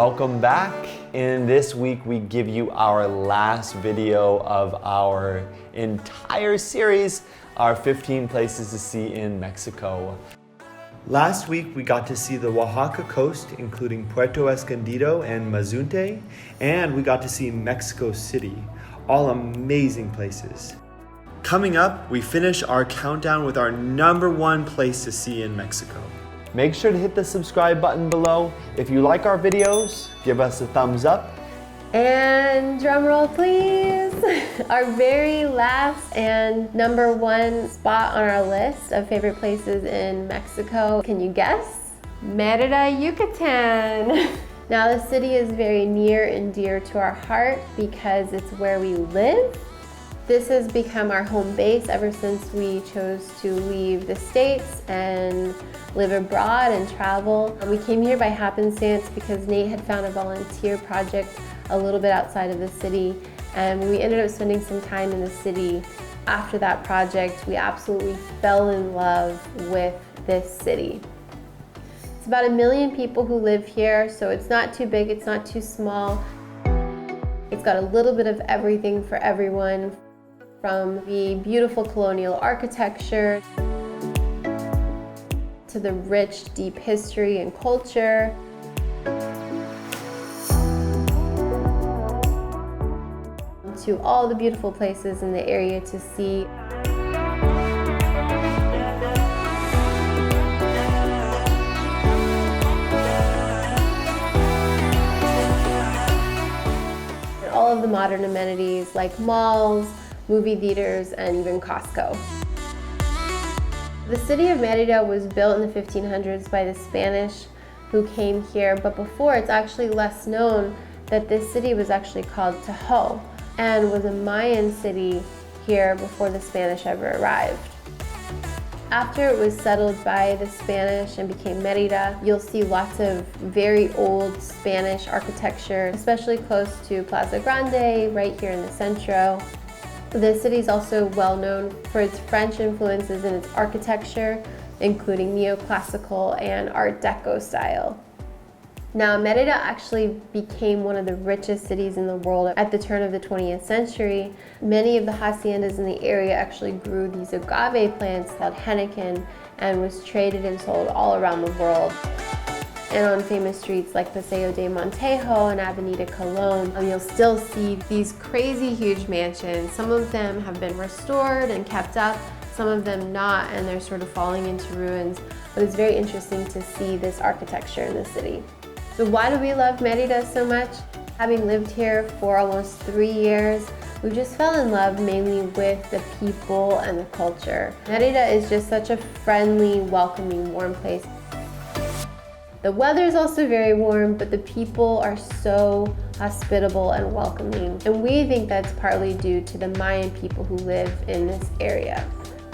welcome back. In this week, we give you our last video of our entire series, our 15 places to see in Mexico. Last week, we got to see the Oaxaca coast, including Puerto Escondido and Mazunte, and we got to see Mexico City, all amazing places. Coming up, we finish our countdown with our #1 place to see in Mexico. Make sure to hit the subscribe button below. If you like our videos, give us a thumbs up. And drum roll please. Our very last and #1 spot on our list of favorite places in Mexico. Can you guess? Merida Yucatan. Now the city is very near and dear to our heart because it's where we live. This has become our home base ever since we chose to leave the States and live abroad and travel. We came here by happenstance because Nate had found a volunteer project a little bit outside of the city, and we ended up spending some time in the city after that project. We absolutely fell in love with this city. It's about 1 million people who live here, so it's not too big, it's not too small. It's got a little bit of everything for everyone, from the beautiful colonial architecture to the rich, deep history and culture. To all the beautiful places in the area to see. And all of the modern amenities like malls, movie theaters, and even Costco. The city of Merida was built in the 1500s by the Spanish who came here, but before it's actually less known that this city was actually called Tahoe and was a Mayan city here before the Spanish ever arrived. After it was settled by the Spanish and became Merida, you'll see lots of very old Spanish architecture, especially close to Plaza Grande, right here in the Centro. The city is also well known for its French influences in its architecture, including neoclassical and Art Deco style. Now, Merida actually became one of the richest cities in the world at the turn of the 20th century. Many of the haciendas in the area actually grew these agave plants called Henneken and was traded and sold all around the world. And on famous streets like Paseo de Montejo and Avenida Colón, you'll still see these crazy huge mansions. Some of them have been restored and kept up, some of them not, and they're sort of falling into ruins. But it's very interesting to see this architecture in the city. So why do we love Merida so much? Having lived here for almost 3 years, we just fell in love mainly with the people and the culture. Merida is just such a friendly, welcoming, warm place. The weather is also very warm, but the people are so hospitable and welcoming. And we think that's partly due to the Mayan people who live in this area.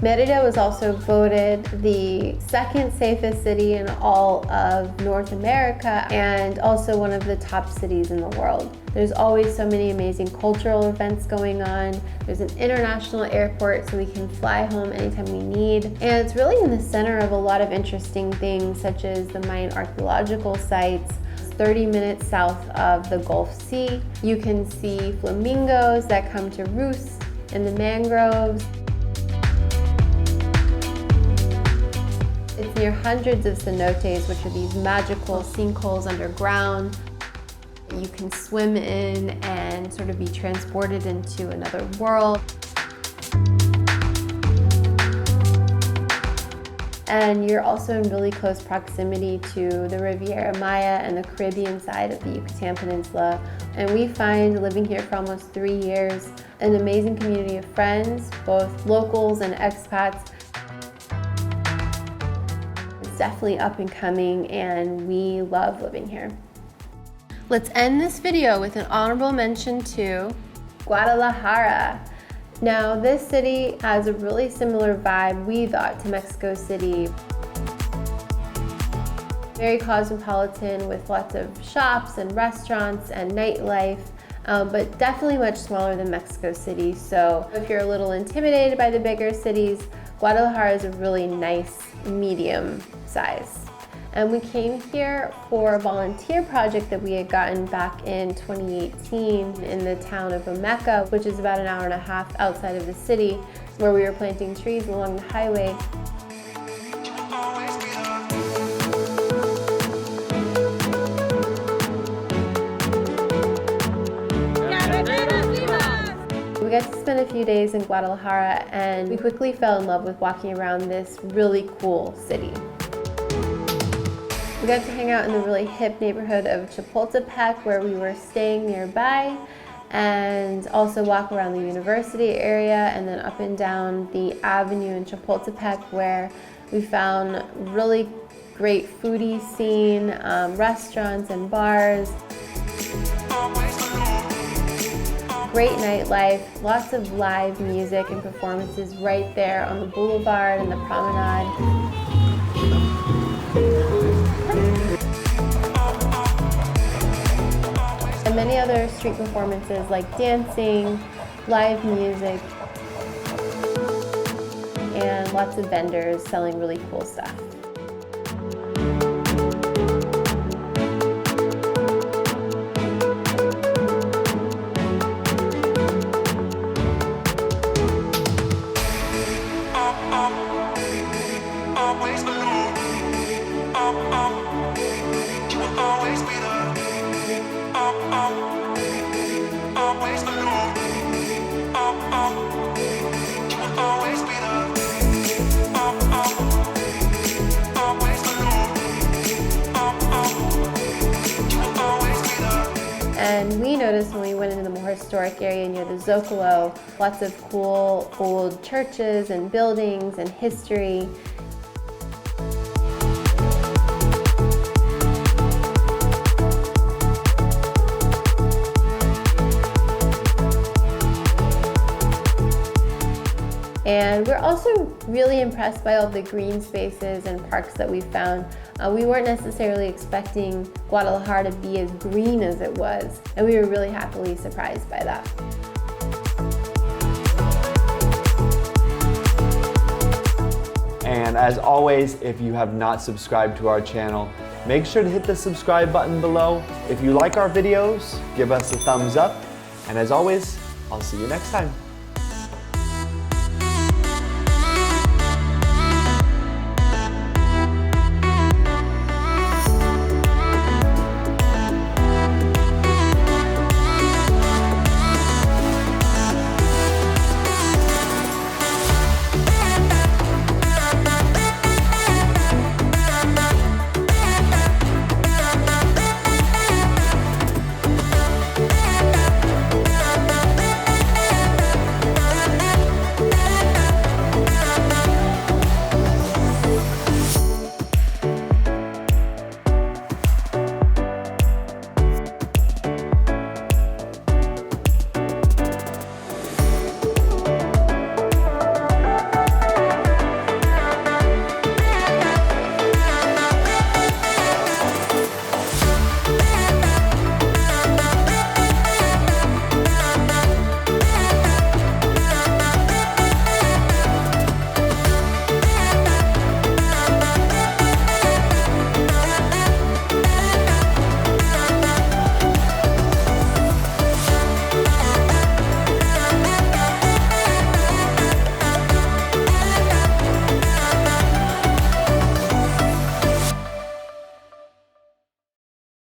Merida was also voted the 2nd safest city in all of North America and also one of the top cities in the world. There's always so many amazing cultural events going on. There's an international airport so we can fly home anytime we need. And it's really in the center of a lot of interesting things such as the Mayan archaeological sites. 30 minutes south of the Gulf Sea. You can see flamingos that come to roost in the mangroves. It's near hundreds of cenotes, which are these magical sinkholes underground. You can swim in and sort of be transported into another world. And you're also in really close proximity to the Riviera Maya and the Caribbean side of the Yucatan Peninsula. And we find, living here for almost 3 years, an amazing community of friends, both locals and expats. It's definitely up and coming, and we love living here. Let's end this video with an honorable mention to Guadalajara. Now, this city has a really similar vibe, we thought, to Mexico City. Very cosmopolitan with lots of shops and restaurants and nightlife, but definitely much smaller than Mexico City. So if you're a little intimidated by the bigger cities, Guadalajara is a really nice medium size. And we came here for a volunteer project that we had gotten back in 2018 in the town of Oaxaca, which is about an hour and a half outside of the city, where we were planting trees along the highway. We got to spend a few days in Guadalajara, and we quickly fell in love with walking around this really cool city. We got to hang out in the really hip neighborhood of Chapultepec, where we were staying nearby, and also walk around the university area and then up and down the avenue in Chapultepec, where we found really great foodie scene, restaurants and bars. Great nightlife, lots of live music and performances right there on the boulevard and the promenade. And many other street performances like dancing, live music, and lots of vendors selling really cool stuff. And we noticed when we went into the more historic area near the Zocalo, lots of cool old churches and buildings and history. And we're also really impressed by all the green spaces and parks that we found. We weren't necessarily expecting Guadalajara to be as green as it was, and we were really happily surprised by that. And as always, if you have not subscribed to our channel, make sure to hit the subscribe button below. If you like our videos, give us a thumbs up. And as always, I'll see you next time.